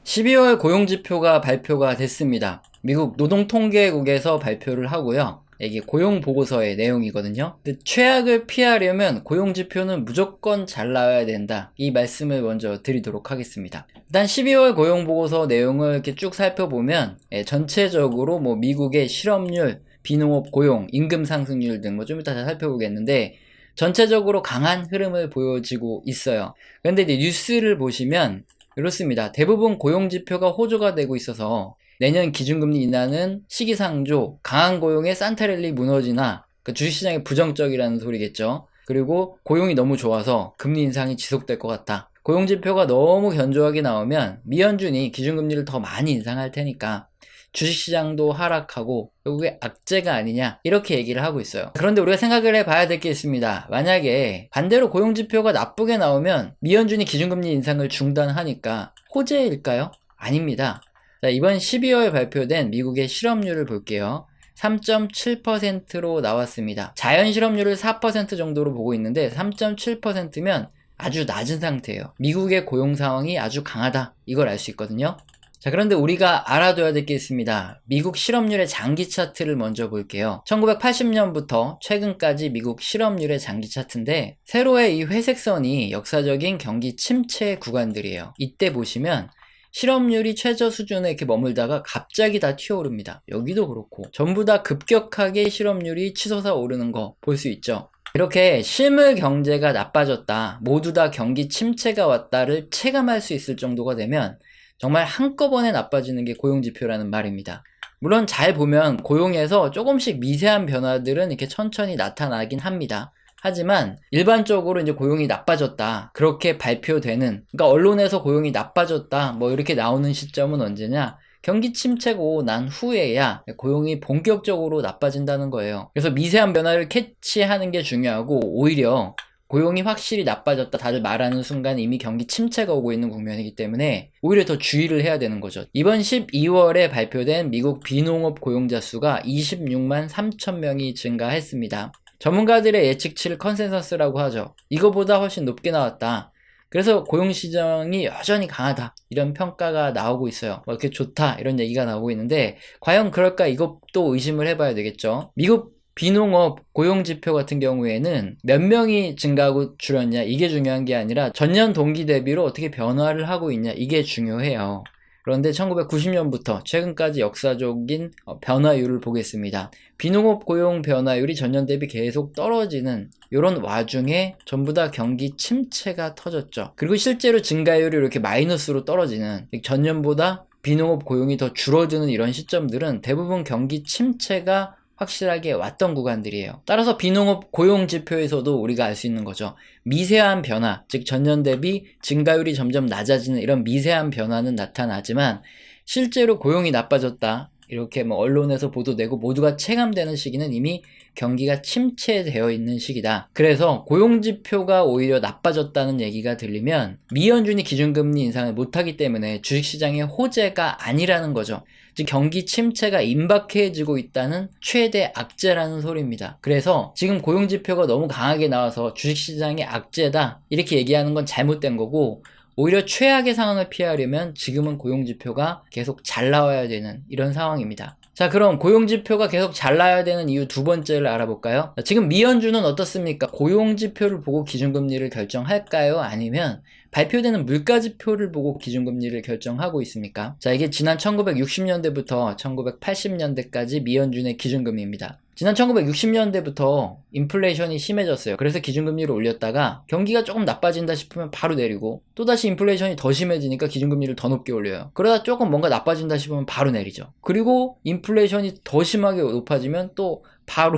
12월 고용지표가 발표가 됐습니다. 미국 노동통계국에서 발표를 하고요. 이게 고용보고서의 내용이거든요. 근데 최악을 피하려면 고용지표는 무조건 잘 나와야 된다. 이 말씀을 먼저 드리도록 하겠습니다. 일단 12월 고용보고서 내용을 이렇게 쭉 살펴보면 전체적으로 미국의 실업률, 비농업 고용, 임금 상승률 등 좀 이따 잘 살펴보겠는데 전체적으로 강한 흐름을 보여지고 있어요. 그런데 이제 뉴스를 보시면 이렇습니다. 대부분 고용지표가 호조가 되고 있어서 내년 기준금리 인하는 시기상조, 강한 고용의 산타랠리 무너지나 주식시장이 부정적이라는 소리겠죠. 그리고 고용이 너무 좋아서 금리 인상이 지속될 것 같다. 고용지표가 너무 견조하게 나오면 미연준이 기준금리를 더 많이 인상할 테니까 주식시장도 하락하고 결국에 악재가 아니냐 이렇게 얘기를 하고 있어요. 그런데 우리가 생각을 해봐야 될 게 있습니다. 만약에 반대로 고용지표가 나쁘게 나오면 미연준이 기준금리 인상을 중단하니까 호재일까요? 아닙니다. 자, 이번 12월 발표된 미국의 실업률을 볼게요. 3.7%로 나왔습니다. 자연 실업률을 4% 정도로 보고 있는데 3.7%면 아주 낮은 상태예요. 미국의 고용 상황이 아주 강하다. 이걸 알 수 있거든요. 자, 그런데 우리가 알아둬야 될 게 있습니다. 미국 실업률의 장기 차트를 먼저 볼게요. 1980년부터 최근까지 미국 실업률의 장기 차트인데 세로의 이 회색 선이 역사적인 경기 침체 구간들이에요. 이때 보시면 실업률이 최저 수준에 이렇게 머물다가 갑자기 다 튀어오릅니다. 여기도 그렇고 전부 다 급격하게 실업률이 치솟아 오르는 거 볼 수 있죠. 이렇게 실물 경제가 나빠졌다, 모두 다 경기 침체가 왔다를 체감할 수 있을 정도가 되면 정말 한꺼번에 나빠지는 게 고용지표라는 말입니다. 물론 잘 보면 고용에서 조금씩 미세한 변화들은 이렇게 천천히 나타나긴 합니다. 하지만 일반적으로 이제 고용이 나빠졌다, 그렇게 발표되는, 그러니까 언론에서 고용이 나빠졌다 이렇게 나오는 시점은 언제냐? 경기 침체고 난 후에야 고용이 본격적으로 나빠진다는 거예요. 그래서 미세한 변화를 캐치하는 게 중요하고, 오히려 고용이 확실히 나빠졌다 다들 말하는 순간 이미 경기 침체가 오고 있는 국면이기 때문에 오히려 더 주의를 해야 되는 거죠. 이번 12월에 발표된 미국 비농업 고용자 수가 26만 3천 명이 증가했습니다. 전문가들의 예측치를 컨센서스라고 하죠. 이거보다 훨씬 높게 나왔다. 그래서 고용시장이 여전히 강하다, 이런 평가가 나오고 있어요. 이렇게 좋다, 이런 얘기가 나오고 있는데 과연 그럴까, 이것도 의심을 해봐야 되겠죠. 미국 비농업 고용지표 같은 경우에는 몇 명이 증가하고 줄었냐, 이게 중요한 게 아니라 전년 동기 대비로 어떻게 변화를 하고 있냐, 이게 중요해요. 그런데 1990년부터 최근까지 역사적인 변화율을 보겠습니다. 비농업 고용 변화율이 전년 대비 계속 떨어지는 이런 와중에 전부 다 경기 침체가 터졌죠. 그리고 실제로 증가율이 이렇게 마이너스로 떨어지는, 전년보다 비농업 고용이 더 줄어드는 이런 시점들은 대부분 경기 침체가 확실하게 왔던 구간들이에요. 따라서 비농업 고용 지표에서도 우리가 알 수 있는 거죠. 미세한 변화, 즉 전년 대비 증가율이 점점 낮아지는 이런 미세한 변화는 나타나지만 실제로 고용이 나빠졌다, 이렇게 언론에서 보도되고 모두가 체감되는 시기는 이미 경기가 침체되어 있는 시기다. 그래서 고용지표가 오히려 나빠졌다는 얘기가 들리면 미연준이 기준금리 인상을 못하기 때문에 주식시장의 호재가 아니라는 거죠. 즉 경기 침체가 임박해지고 있다는 최대 악재라는 소리입니다. 그래서 지금 고용지표가 너무 강하게 나와서 주식시장의 악재다, 이렇게 얘기하는 건 잘못된 거고, 오히려 최악의 상황을 피하려면 지금은 고용지표가 계속 잘 나와야 되는 이런 상황입니다. 자, 그럼 고용지표가 계속 잘 나와야 되는 이유 두 번째를 알아볼까요? 지금 미연준은 어떻습니까? 고용지표를 보고 기준금리를 결정할까요? 아니면 발표되는 물가지표를 보고 기준금리를 결정하고 있습니까? 자, 이게 지난 1960년대부터 1980년대까지 미연준의 기준금리입니다. 지난 1960년대부터 인플레이션이 심해졌어요. 그래서 기준금리를 올렸다가 경기가 조금 나빠진다 싶으면 바로 내리고, 또다시 인플레이션이 더 심해지니까 기준금리를 더 높게 올려요. 그러다 조금 뭔가 나빠진다 싶으면 바로 내리죠. 그리고 인플레이션이 더 심하게 높아지면 또 바로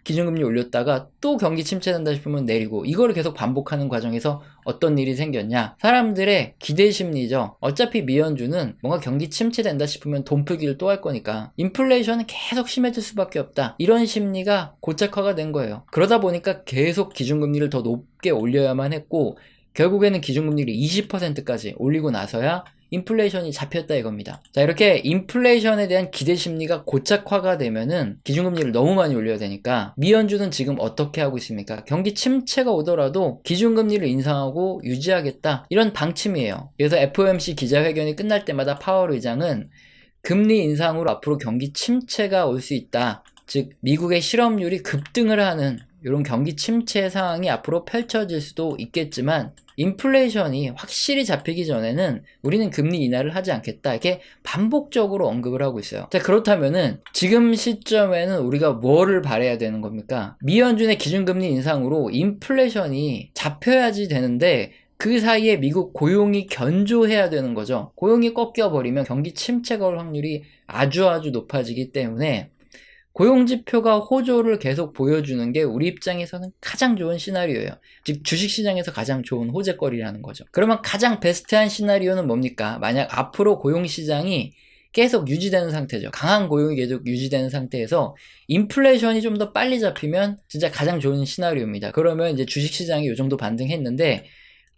기준금리 올렸다가 또 경기 침체된다 싶으면 내리고, 이거를 계속 반복하는 과정에서 어떤 일이 생겼냐? 사람들의 기대 심리죠. 어차피 미연준은 뭔가 경기 침체된다 싶으면 돈 풀기를 또 할 거니까 인플레이션은 계속 심해질 수밖에 없다, 이런 심리가 고착화가 된 거예요. 그러다 보니까 계속 기준금리를 더 높게 올려야만 했고, 결국에는 기준금리를 20%까지 올리고 나서야 인플레이션이 잡혔다 이겁니다. 자, 이렇게 인플레이션에 대한 기대 심리가 고착화가 되면은 기준금리를 너무 많이 올려야 되니까 미연준은 지금 어떻게 하고 있습니까? 경기 침체가 오더라도 기준금리를 인상하고 유지하겠다 이런 방침이에요. 그래서 FOMC 기자회견이 끝날 때마다 파월 의장은 금리 인상으로 앞으로 경기 침체가 올 수 있다. 즉 미국의 실업률이 급등을 하는 이런 경기 침체 상황이 앞으로 펼쳐질 수도 있겠지만 인플레이션이 확실히 잡히기 전에는 우리는 금리 인하를 하지 않겠다 이렇게 반복적으로 언급을 하고 있어요. 자, 그렇다면은 지금 시점에는 우리가 뭐를 바라야 되는 겁니까? 미연준의 기준금리 인상으로 인플레이션이 잡혀야지 되는데 그 사이에 미국 고용이 견조해야 되는 거죠. 고용이 꺾여버리면 경기 침체가 올 확률이 아주 높아지기 때문에 고용지표가 호조를 계속 보여주는 게 우리 입장에서는 가장 좋은 시나리오예요. 즉 주식시장에서 가장 좋은 호재거리라는 거죠. 그러면 가장 베스트한 시나리오는 뭡니까? 만약 앞으로 고용시장이 계속 유지되는 상태죠. 강한 고용이 계속 유지되는 상태에서 인플레이션이 좀 더 빨리 잡히면 진짜 가장 좋은 시나리오입니다. 그러면 이제 주식시장이 이 정도 반등했는데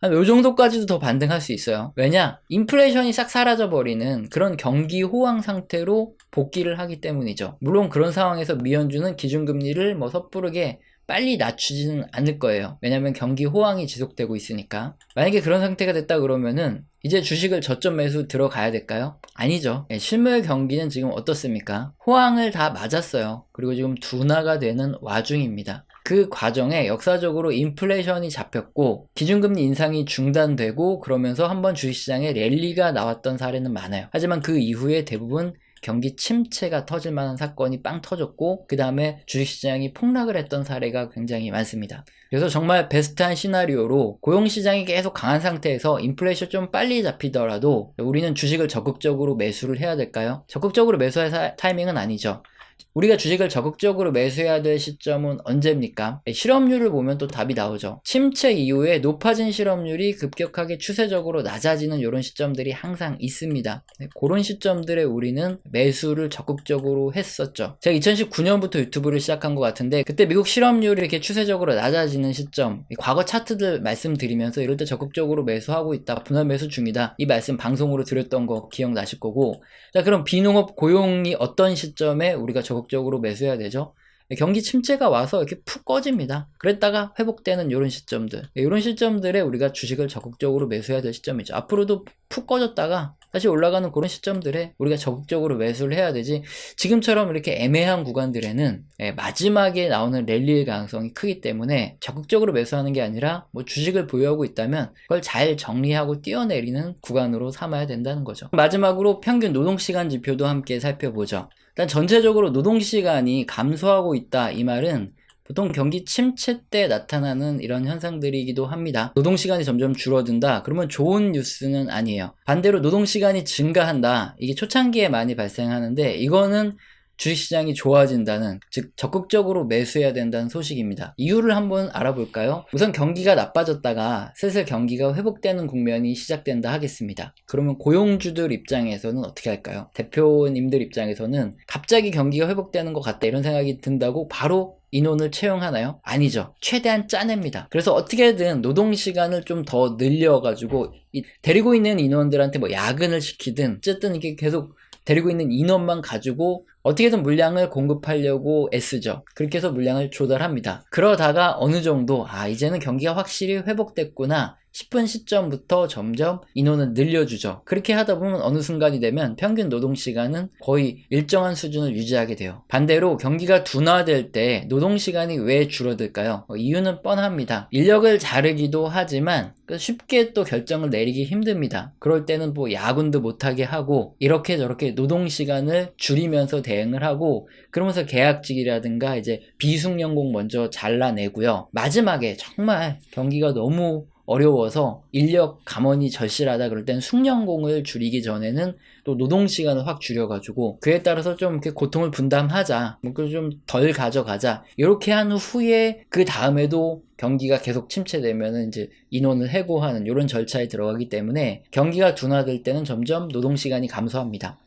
한 요 정도까지도 더 반등할 수 있어요. 왜냐? 인플레이션이 싹 사라져버리는 그런 경기 호황 상태로 복귀를 하기 때문이죠. 물론 그런 상황에서 미연준은 기준금리를 뭐 섣부르게 빨리 낮추지는 않을 거예요. 왜냐면 경기 호황이 지속되고 있으니까. 만약에 그런 상태가 됐다 그러면은 이제 주식을 저점 매수 들어가야 될까요? 아니죠. 실물 경기는 지금 어떻습니까? 호황을 다 맞았어요. 그리고 지금 둔화가 되는 와중입니다. 그 과정에 역사적으로 인플레이션이 잡혔고 기준금리 인상이 중단되고 그러면서 한번 주식시장에 랠리가 나왔던 사례는 많아요. 하지만 그 이후에 대부분 경기 침체가 터질 만한 사건이 빵 터졌고 그 다음에 주식시장이 폭락을 했던 사례가 굉장히 많습니다. 그래서 정말 베스트한 시나리오로 고용시장이 계속 강한 상태에서 인플레이션 좀 빨리 잡히더라도 우리는 주식을 적극적으로 매수를 해야 될까요? 적극적으로 매수할 타이밍은 아니죠. 우리가 주식을 적극적으로 매수해야 될 시점은 언제입니까? 실업률을 보면 또 답이 나오죠. 침체 이후에 높아진 실업률이 급격하게 추세적으로 낮아지는 이런 시점들이 항상 있습니다. 그런 시점들에 우리는 매수를 적극적으로 했었죠. 제가 2019년부터 유튜브를 시작한 것 같은데 그때 미국 실업률이 이렇게 추세적으로 낮아지는 시점, 과거 차트들 말씀드리면서 이럴 때 적극적으로 매수하고 있다, 분할 매수 중이다 이 말씀 방송으로 드렸던 거 기억나실 거고, 자 그럼 비농업 고용이 어떤 시점에 우리가 적극적으로 매수해야 되죠? 경기 침체가 와서 이렇게 푹 꺼집니다. 그랬다가 회복되는 이런 시점들, 이런 시점들에 우리가 주식을 적극적으로 매수해야 될 시점이죠. 앞으로도 푹 꺼졌다가 다시 올라가는 그런 시점들에 우리가 적극적으로 매수를 해야 되지, 지금처럼 이렇게 애매한 구간들에는 마지막에 나오는 랠리의 가능성이 크기 때문에 적극적으로 매수하는 게 아니라 뭐 주식을 보유하고 있다면 그걸 잘 정리하고 뛰어내리는 구간으로 삼아야 된다는 거죠. 마지막으로 평균 노동시간 지표도 함께 살펴보죠. 일단 전체적으로 노동시간이 감소하고 있다 이 말은 보통 경기 침체 때 나타나는 이런 현상들이기도 합니다. 노동시간이 점점 줄어든다 그러면 좋은 뉴스는 아니에요. 반대로 노동시간이 증가한다, 이게 초창기에 많이 발생하는데 이거는 주식시장이 좋아진다는, 즉 적극적으로 매수해야 된다는 소식입니다. 이유를 한번 알아볼까요? 우선 경기가 나빠졌다가 슬슬 경기가 회복되는 국면이 시작된다 하겠습니다. 그러면 고용주들 입장에서는 어떻게 할까요? 대표님들 입장에서는 갑자기 경기가 회복되는 것 같다 이런 생각이 든다고 바로 인원을 채용하나요? 아니죠. 최대한 짜냅니다. 그래서 어떻게든 노동시간을 좀 더 늘려가지고 데리고 있는 인원들한테 뭐 야근을 시키든 어쨌든 이게 계속 데리고 있는 인원만 가지고 어떻게든 물량을 공급하려고 애쓰죠. 그렇게 해서 물량을 조달합니다. 그러다가 어느 정도 이제는 경기가 확실히 회복됐구나 싶은 시점부터 점점 인원을 늘려주죠. 그렇게 하다 보면 어느 순간이 되면 평균 노동시간은 거의 일정한 수준을 유지하게 돼요. 반대로 경기가 둔화될 때 노동시간이 왜 줄어들까요? 이유는 뻔합니다. 인력을 자르기도 하지만 쉽게 또 결정을 내리기 힘듭니다. 그럴 때는 뭐 야근도 못하게 하고 이렇게 저렇게 노동시간을 줄이면서 대응을 하고, 그러면서 계약직이라든가 이제 비숙련공 먼저 잘라내고요. 마지막에 정말 경기가 너무 어려워서 인력 감원이 절실하다 그럴 땐 숙련공을 줄이기 전에는 또 노동시간을 확 줄여가지고 그에 따라서 좀 이렇게 고통을 분담하자, 좀 덜 가져가자 이렇게 한 후에 그 다음에도 경기가 계속 침체되면은 이제 인원을 해고하는 이런 절차에 들어가기 때문에 경기가 둔화될 때는 점점 노동시간이 감소합니다.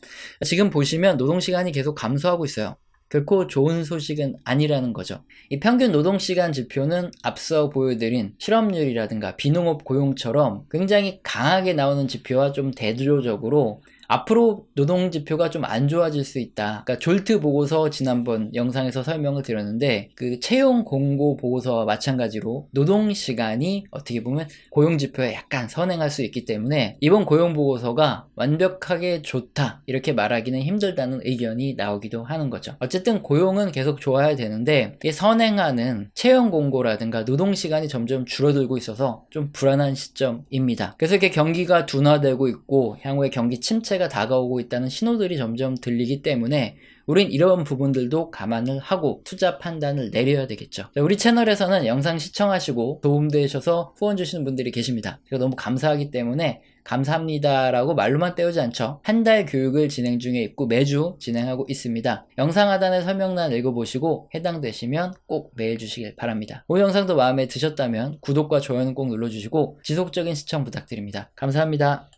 지금 보시면 노동시간이 계속 감소하고 있어요. 결코 좋은 소식은 아니라는 거죠. 이 평균 노동시간 지표는 앞서 보여드린 실업률이라든가 비농업 고용처럼 굉장히 강하게 나오는 지표와 좀 대조적으로 앞으로 노동지표가 좀 안 좋아질 수 있다. 그러니까 졸트 보고서 지난번 영상에서 설명을 드렸는데 그 채용 공고 보고서와 마찬가지로 노동시간이 어떻게 보면 고용지표에 약간 선행할 수 있기 때문에 이번 고용보고서가 완벽하게 좋다 이렇게 말하기는 힘들다는 의견이 나오기도 하는 거죠. 어쨌든 고용은 계속 좋아야 되는데 이게 선행하는 채용 공고라든가 노동시간이 점점 줄어들고 있어서 좀 불안한 시점입니다. 그래서 이렇게 경기가 둔화되고 있고 향후에 경기 침체가 다가오고 있다는 신호들이 점점 들리기 때문에 우린 이런 부분들도 감안을 하고 투자 판단을 내려야 되겠죠. 우리 채널에서는 영상 시청하시고 도움되셔서 후원 주시는 분들이 계십니다. 제가 너무 감사하기 때문에 감사합니다라고 말로만 때우지 않죠. 한 달 교육을 진행 중에 있고 매주 진행하고 있습니다. 영상 하단의 설명란 읽어보시고 해당되시면 꼭 메일 주시길 바랍니다. 오늘 영상도 마음에 드셨다면 구독과 좋아요는 꼭 눌러주시고 지속적인 시청 부탁드립니다. 감사합니다.